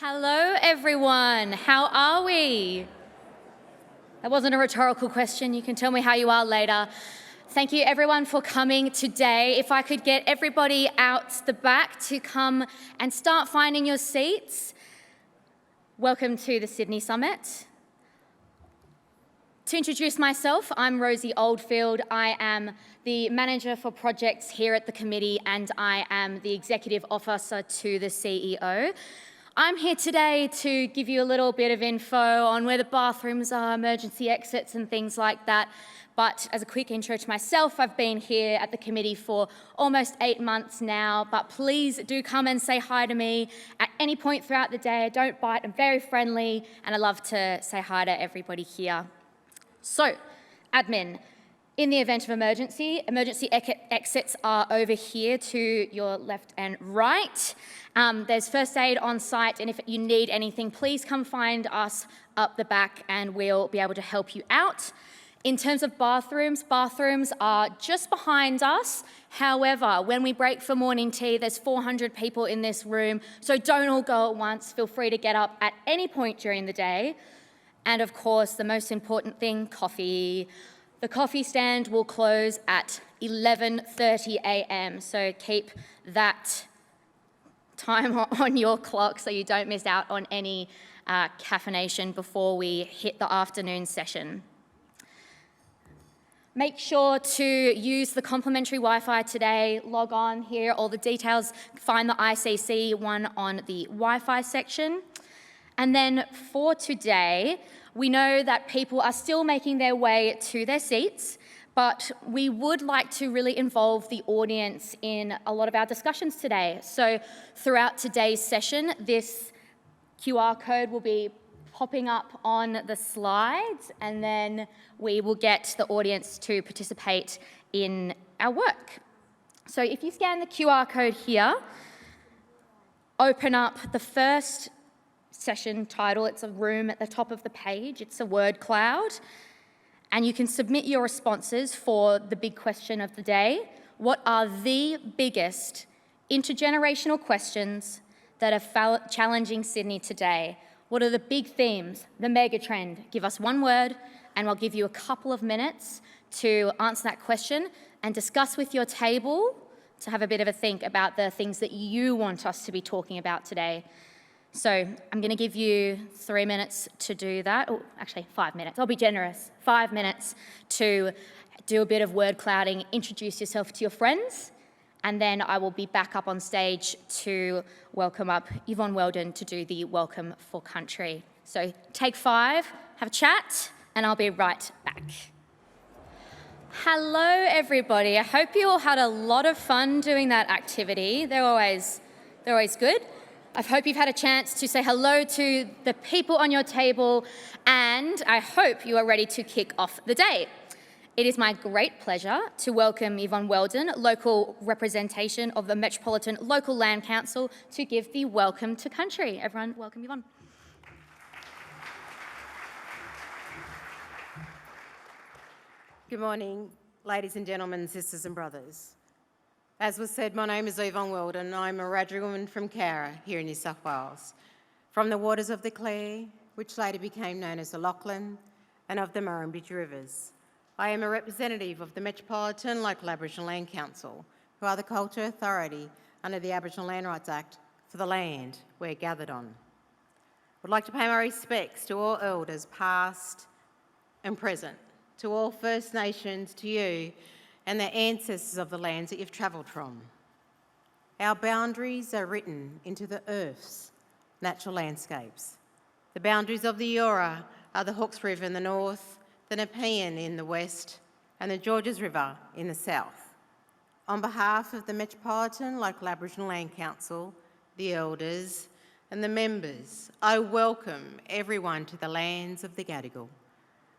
Hello, everyone. How are we? That wasn't a rhetorical question. You can tell me how you are later. Thank you, everyone, for coming today. If I could get everybody out the back to come and start finding your seats. Welcome to the Sydney Summit. To introduce myself, I'm Rosie Oldfield. I am the Manager for Projects here at the committee, and I am the Executive Officer to the CEO. I'm here today to give you a little bit of info on where the bathrooms are, emergency exits and things like that. But as a quick intro to myself, I've been here at the committee for almost 8 months now, but please do come and say hi to me at any point throughout the day. I don't bite, I'm very friendly, and I love to say hi to everybody here. So, admin. In the event of emergency exits are over here to your left and right. There's first aid on site, and if you need anything, please come find us up the back and we'll be able to help you out. In terms of bathrooms are just behind us. However, when we break for morning tea, there's 400 people in this room, so don't all go at once. Feel free to get up at any point during the day. And of course, the most important thing, coffee. The coffee stand will close at 11:30 a.m, so keep that time on your clock so you don't miss out on any caffeination before we hit the afternoon session. Make sure to use the complimentary Wi-Fi today. Log on here, all the details. Find the ICC one on the Wi-Fi section. And then for today, we know that people are still making their way to their seats, but we would like to really involve the audience in a lot of our discussions today. So throughout today's session, this QR code will be popping up on the slides, and then we will get the audience to participate in our work. So if you scan the QR code here, open up the first session title. It's a room at the top of the page. It's a word cloud. And you can submit your responses for the big question of the day. What are the biggest intergenerational questions that are challenging Sydney today? What are the big themes, the mega trend? Give us one word and we'll give you a couple of minutes to answer that question and discuss with your table to have a bit of a think about the things that you want us to be talking about today. So I'm going to give you 3 minutes to do that. Oh, actually 5 minutes. I'll be generous. 5 minutes to do a bit of word clouding, introduce yourself to your friends, and then I will be back up on stage to welcome up Yvonne Weldon to do the Welcome for Country. So take 5, have a chat, and I'll be right back. Hello, everybody. I hope you all had a lot of fun doing that activity. They're always good. I hope you've had a chance to say hello to the people on your table, and I hope you are ready to kick off the day. It is my great pleasure to welcome Yvonne Weldon, local representation of the Metropolitan Local Land Council, to give the Welcome to Country. Everyone, welcome Yvonne. Good morning, ladies and gentlemen, sisters and brothers. As was said, my name is Yvonne Weldon. I'm a Wiradjuri woman from Cowra here in New South Wales. From the waters of the Clare, which later became known as the Lachlan, and of the Murrumbidgee Rivers. I am a representative of the Metropolitan Local Aboriginal Land Council, who are the culture authority under the Aboriginal Land Rights Act for the land we're gathered on. I would like to pay my respects to all elders past and present, to all First Nations, to you, and the ancestors of the lands that you've travelled from. Our boundaries are written into the earth's natural landscapes. The boundaries of the Eora are the Hawkes River in the north, the Nepean in the west, and the Georges River in the south. On behalf of the Metropolitan Local Aboriginal Land Council, the elders, and the members, I welcome everyone to the lands of the Gadigal.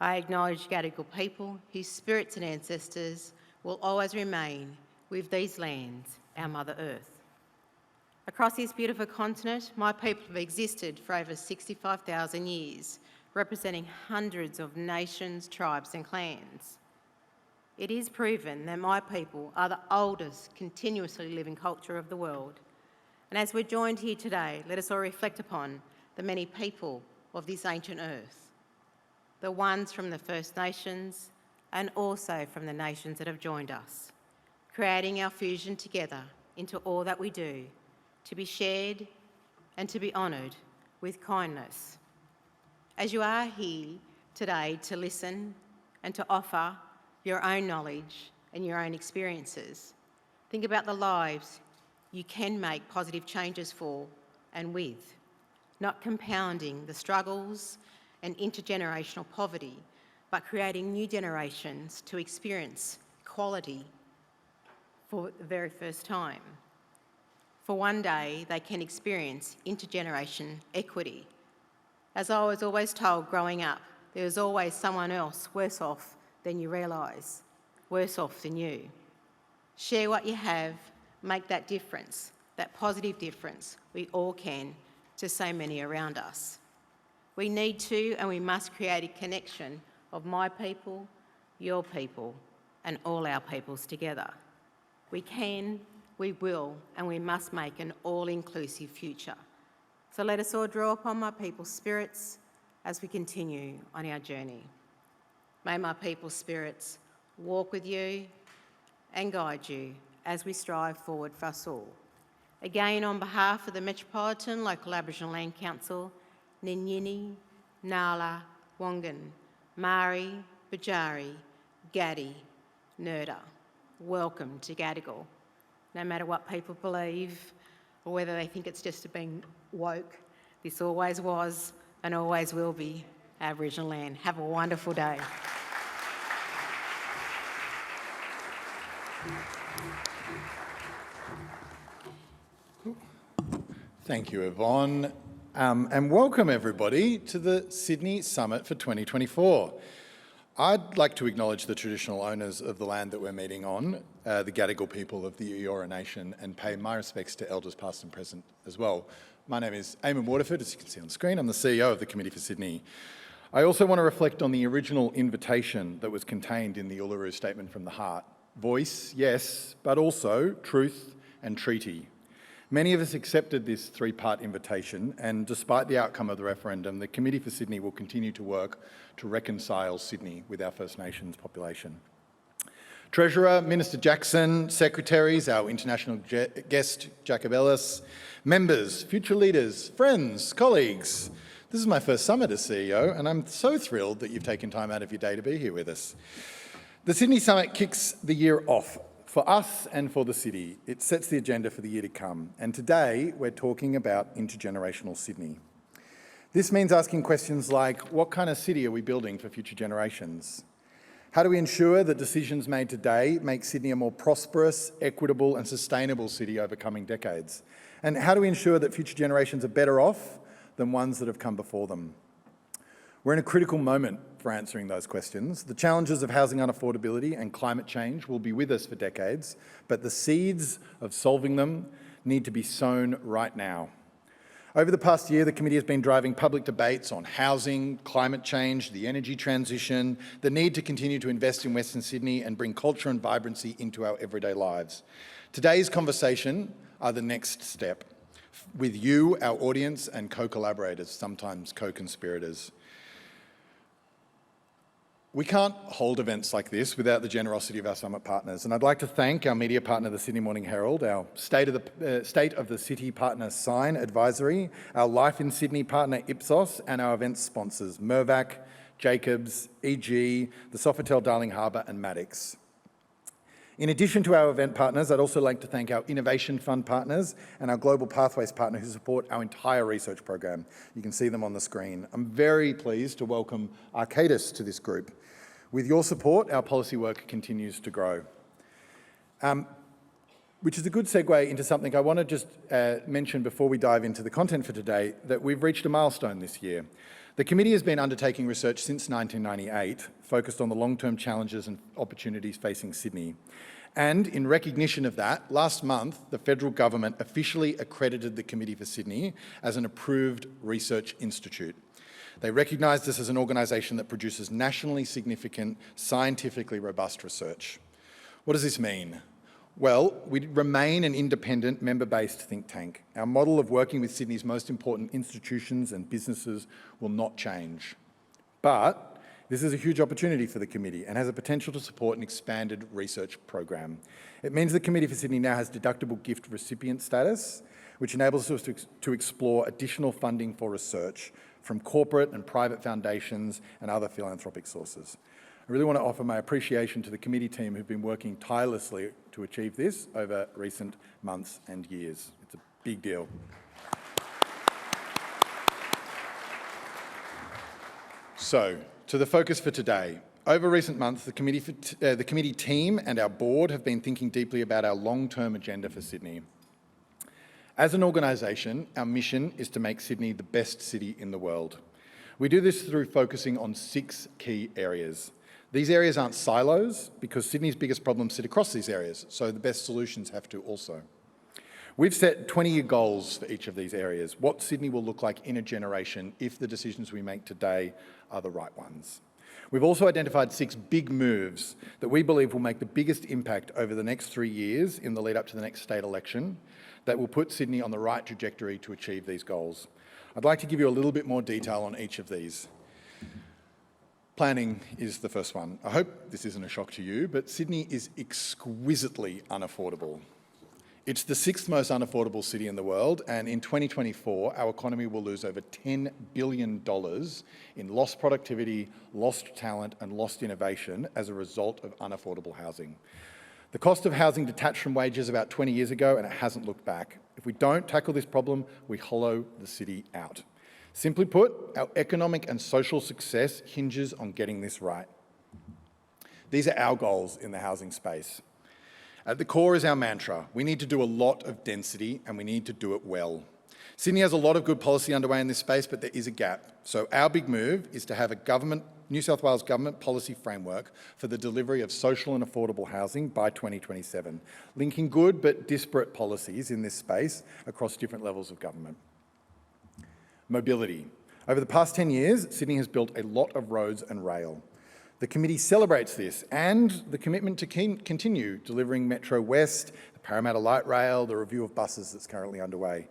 I acknowledge Gadigal people whose spirits and ancestors will always remain with these lands, our Mother Earth. Across this beautiful continent, my people have existed for over 65,000 years, representing hundreds of nations, tribes and clans. It is proven that my people are the oldest continuously living culture of the world, And as we're joined here today, let us all reflect upon the many people of this ancient earth, the ones from the First Nations and also from the nations that have joined us, creating our fusion together into all that we do, to be shared and to be honoured with kindness. As you are here today to listen and to offer your own knowledge and your own experiences, think about the lives you can make positive changes for and with, not compounding the struggles and intergenerational poverty, but creating new generations to experience equality for the very first time. For one day, they can experience intergeneration equity. As I was always told growing up, there was always someone else worse off than you realise, worse off than you. Share what you have, make that difference, that positive difference we all can to so many around us. We need to and we must create a connection of my people, your people, and all our peoples together. We can, we will, and we must make an all-inclusive future. So let us all draw upon my people's spirits as we continue on our journey. May my people's spirits walk with you and guide you as we strive forward for us all. Again, on behalf of the Metropolitan Local Aboriginal Land Council, Ninyini, Nala, Wongan, Māori, Bajari, Gadi, Nurda, welcome to Gadigal. No matter what people believe or whether they think it's just being woke, this always was and always will be Aboriginal land. Have a wonderful day. Thank you, Yvonne. And welcome everybody to the Sydney Summit for 2024. I'd like to acknowledge the traditional owners of the land that we're meeting on, the Gadigal people of the Eora Nation, and pay my respects to elders past and present as well. My name is Eamon Waterford, as you can see on the screen. I'm the CEO of the Committee for Sydney. I also want to reflect on the original invitation that was contained in the Uluru Statement from the Heart. Voice, yes, but also truth and treaty. Many of us accepted this three-part invitation, and despite the outcome of the referendum, the Committee for Sydney will continue to work to reconcile Sydney with our First Nations population. Treasurer, Minister Jackson, secretaries, our international guest, Jacob Ellis, members, future leaders, friends, colleagues. This is my first summit as CEO, and I'm so thrilled that you've taken time out of your day to be here with us. The Sydney Summit kicks the year off for us and for the city. It sets the agenda for the year to come. And today, we're talking about intergenerational Sydney. This means asking questions like, what kind of city are we building for future generations? How do we ensure that decisions made today make Sydney a more prosperous, equitable and sustainable city over coming decades? And how do we ensure that future generations are better off than ones that have come before them? We're in a critical moment for answering those questions. The challenges of housing unaffordability and climate change will be with us for decades, but the seeds of solving them need to be sown right now. Over the past year, the committee has been driving public debates on housing, climate change, the energy transition, the need to continue to invest in Western Sydney and bring culture and vibrancy into our everyday lives. Today's conversation are the next step, with you, our audience, and co-collaborators, sometimes co-conspirators. We can't hold events like this without the generosity of our summit partners, and I'd like to thank our media partner, the Sydney Morning Herald, our State of the City partner, Sign Advisory, our Life in Sydney partner, Ipsos, and our event sponsors, Mirvac, Jacobs, EG, the Sofitel Darling Harbour, and Maddocks. In addition to our event partners, I'd also like to thank our Innovation Fund partners and our Global Pathways partner who support our entire research program. You can see them on the screen. I'm very pleased to welcome Arcadis to this group. With your support, our policy work continues to grow. Which is a good segue into something I want to just mention before we dive into the content for today, that we've reached a milestone this year. The committee has been undertaking research since 1998, focused on the long-term challenges and opportunities facing Sydney. And in recognition of that, last month, the federal government officially accredited the Committee for Sydney as an approved research institute. They recognised us as an organisation that produces nationally significant, scientifically robust research. What does this mean? Well, we remain an independent, member-based think tank. Our model of working with Sydney's most important institutions and businesses will not change. But this is a huge opportunity for the committee and has a potential to support an expanded research program. It means the Committee for Sydney now has deductible gift recipient status, which enables us to explore additional funding for research from corporate and private foundations and other philanthropic sources. I really want to offer my appreciation to the committee team who've been working tirelessly to achieve this over recent months and years. It's a big deal. So, to the focus for today. Over recent months, the committee team and our board have been thinking deeply about our long-term agenda for Sydney. As an organisation, our mission is to make Sydney the best city in the world. We do this through focusing on 6 key areas. These areas aren't silos because Sydney's biggest problems sit across these areas, so the best solutions have to also. We've set 20-year goals for each of these areas, what Sydney will look like in a generation if the decisions we make today are the right ones. We've also identified 6 big moves that we believe will make the biggest impact over the next 3 years in the lead up to the next state election that will put Sydney on the right trajectory to achieve these goals. I'd like to give you a little bit more detail on each of these. Planning is the first one. I hope this isn't a shock to you, but Sydney is exquisitely unaffordable. It's the 6th most unaffordable city in the world, and in 2024, our economy will lose over $10 billion in lost productivity, lost talent, and lost innovation as a result of unaffordable housing. The cost of housing detached from wages about 20 years ago, and it hasn't looked back. If we don't tackle this problem, we hollow the city out. Simply put, our economic and social success hinges on getting this right. These are our goals in the housing space. At the core is our mantra. We need to do a lot of density and we need to do it well. Sydney has a lot of good policy underway in this space, but there is a gap. So our big move is to have a New South Wales government policy framework for the delivery of social and affordable housing by 2027, linking good but disparate policies in this space across different levels of government. Mobility. Over the past 10 years, Sydney has built a lot of roads and rail. The committee celebrates this and the commitment to continue delivering Metro West, the Parramatta Light Rail, the review of buses that's currently underway.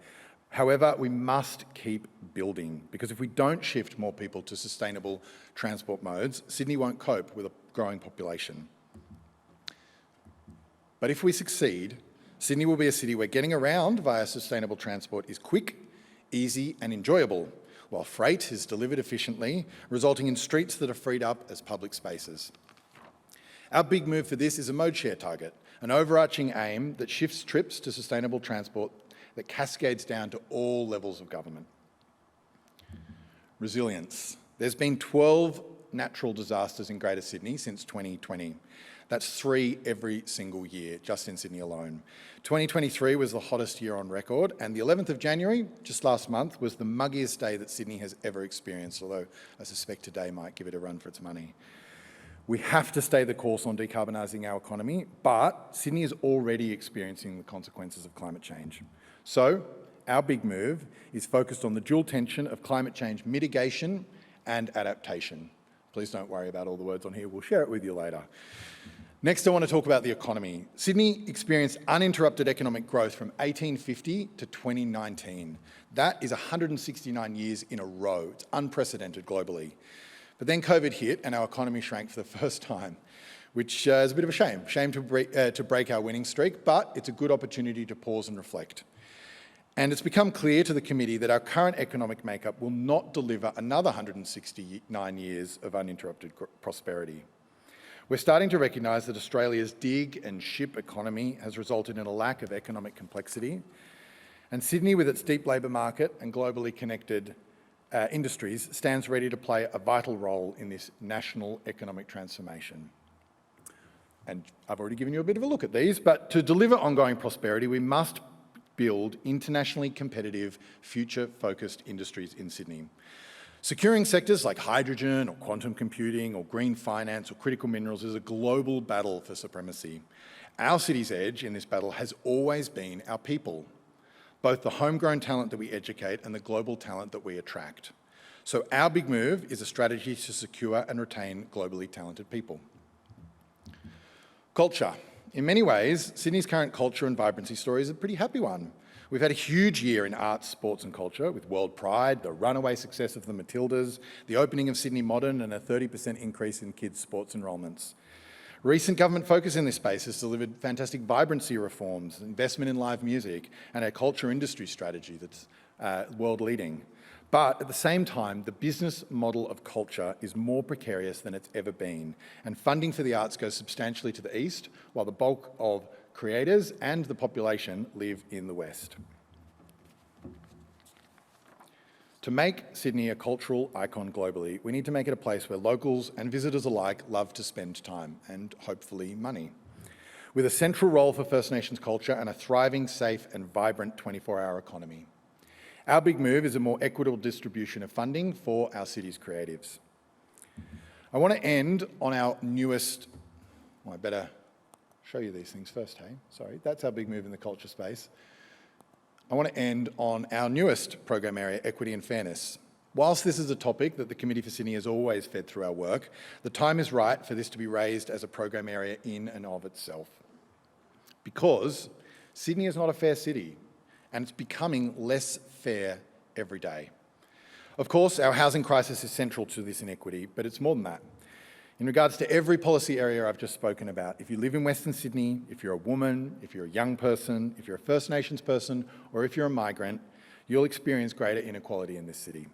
However, we must keep building because if we don't shift more people to sustainable transport modes, Sydney won't cope with a growing population. But if we succeed, Sydney will be a city where getting around via sustainable transport is quick, easy and enjoyable, while freight is delivered efficiently, resulting in streets that are freed up as public spaces. Our big move for this is a mode share target, an overarching aim that shifts trips to sustainable transport that cascades down to all levels of government. Resilience. There's been 12 natural disasters in Greater Sydney since 2020. That's 3 every single year, just in Sydney alone. 2023 was the hottest year on record, and the 11th of January, just last month, was the muggiest day that Sydney has ever experienced, although I suspect today might give it a run for its money. We have to stay the course on decarbonising our economy, but Sydney is already experiencing the consequences of climate change. So, our big move is focused on the dual tension of climate change mitigation and adaptation. Please don't worry about all the words on here, we'll share it with you later. Next, I want to talk about the economy. Sydney experienced uninterrupted economic growth from 1850 to 2019. That is 169 years in a row. It's unprecedented globally. But then COVID hit and our economy shrank for the first time, which is a bit of a shame. Shame to break our winning streak, but it's a good opportunity to pause and reflect. And it's become clear to the committee that our current economic makeup will not deliver another 169 years of uninterrupted prosperity. We're starting to recognise that Australia's dig and ship economy has resulted in a lack of economic complexity, and Sydney, with its deep labour market and globally connected industries, stands ready to play a vital role in this national economic transformation. And I've already given you a bit of a look at these, but to deliver ongoing prosperity, we must build internationally competitive, future-focused industries in Sydney. Securing sectors like hydrogen or quantum computing or green finance or critical minerals is a global battle for supremacy. Our city's edge in this battle has always been our people, both the homegrown talent that we educate and the global talent that we attract. So our big move is a strategy to secure and retain globally talented people. Culture. In many ways, Sydney's current culture and vibrancy story is a pretty happy one. We've had a huge year in arts, sports and culture with World Pride, the runaway success of the Matildas, the opening of Sydney Modern and a 30% increase in kids' sports enrolments. Recent government focus in this space has delivered fantastic vibrancy reforms, investment in live music and a culture industry strategy that's world leading. But at the same time, the business model of culture is more precarious than it's ever been, and funding for the arts goes substantially to the east, while the bulk of creators and the population live in the west. To make Sydney a cultural icon globally, we need to make it a place where locals and visitors alike love to spend time and hopefully money. With a central role for First Nations culture and a thriving, safe and vibrant 24-hour economy. Our big move is a more equitable distribution of funding for our city's creatives. I want to end on our newest, well, I better show you these things first, hey? Sorry, that's our big move in the culture space. I want to end on our newest program area, equity and fairness. Whilst this is a topic that the Committee for Sydney has always fed through our work, the time is right for this to be raised as a program area in and of itself. Because Sydney is not a fair city, and it's becoming less fair every day. Of course, our housing crisis is central to this inequity, but it's more than that. In regards to every policy area I've just spoken about, if you live in Western Sydney, if you're a woman, if you're a young person, if you're a First Nations person, or if you're a migrant, you'll experience greater inequality in this city.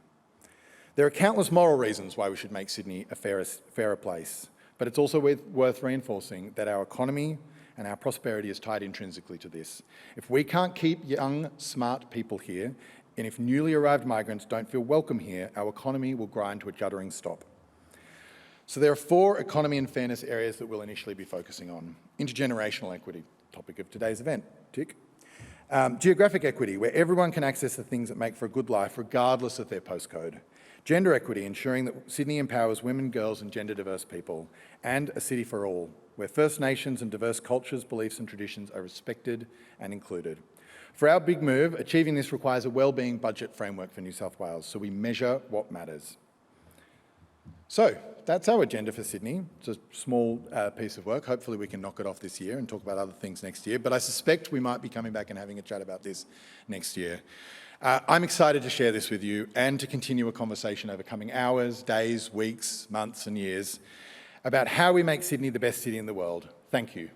There are countless moral reasons why we should make Sydney a fairer place, but it's also worth reinforcing that our economy and our prosperity is tied intrinsically to this. If we can't keep young, smart people here, and if newly arrived migrants don't feel welcome here, our economy will grind to a juddering stop. So there are 4 economy and fairness areas that we'll initially be focusing on. Intergenerational equity, topic of today's event, tick. Geographic equity, where everyone can access the things that make for a good life regardless of their postcode. Gender equity, ensuring that Sydney empowers women, girls and gender diverse people. And a city for all, where First Nations and diverse cultures, beliefs and traditions are respected and included. For our big move, achieving this requires a wellbeing budget framework for New South Wales, so we measure what matters. So that's our agenda for Sydney. It's a small piece of work. Hopefully we can knock it off this year and talk about other things next year, but I suspect we might be coming back and having a chat about this next year. I'm excited to share this with you and to continue a conversation over coming hours, days, weeks, months and years about how we make Sydney the best city in the world. Thank you.